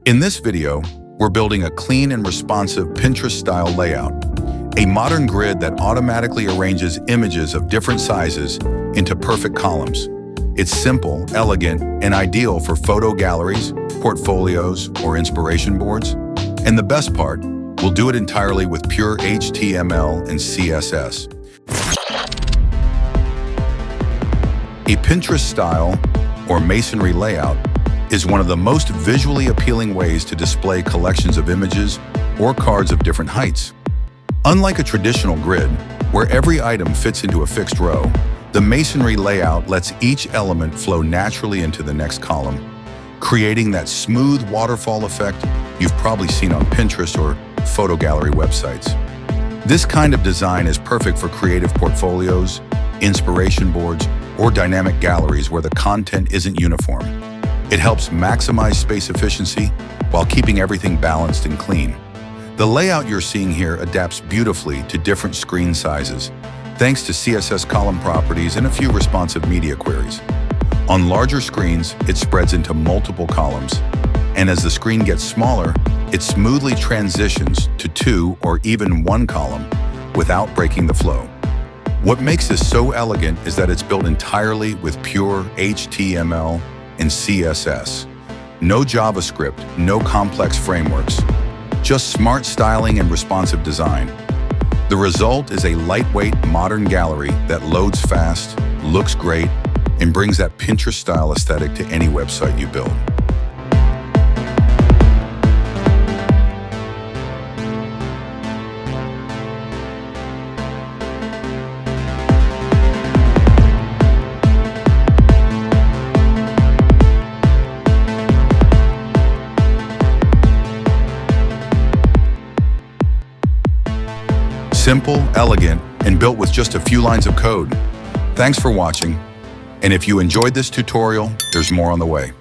In this video, we're building a clean and responsive Pinterest-style layout, a modern grid that automatically arranges images of different sizes into perfect columns. It's simple, elegant, and ideal for photo galleries, portfolios, or inspiration boards. And the best part, we'll do it entirely with pure HTML and CSS. A Pinterest-style, or masonry layout, is one of the most visually appealing ways to display collections of images or cards of different heights. Unlike a traditional grid, where every item fits into a fixed row, the masonry layout lets each element flow naturally into the next column, creating that smooth waterfall effect you've probably seen on Pinterest or photo gallery websites. This kind of design is perfect for creative portfolios, inspiration boards, or dynamic galleries where the content isn't uniform. It helps maximize space efficiency while keeping everything balanced and clean. The layout you're seeing here adapts beautifully to different screen sizes, thanks to CSS column properties and a few responsive media queries. On larger screens, it spreads into multiple columns, and as the screen gets smaller, it smoothly transitions to 2 or even 1 column without breaking the flow. What makes this so elegant is that it's built entirely with pure HTML and CSS. No JavaScript, no complex frameworks, just smart styling and responsive design. The result is a lightweight, modern gallery that loads fast, looks great, and brings that Pinterest-style aesthetic to any website you build. Simple, elegant, and built with just a few lines of code. Thanks for watching. And if you enjoyed this tutorial, there's more on the way.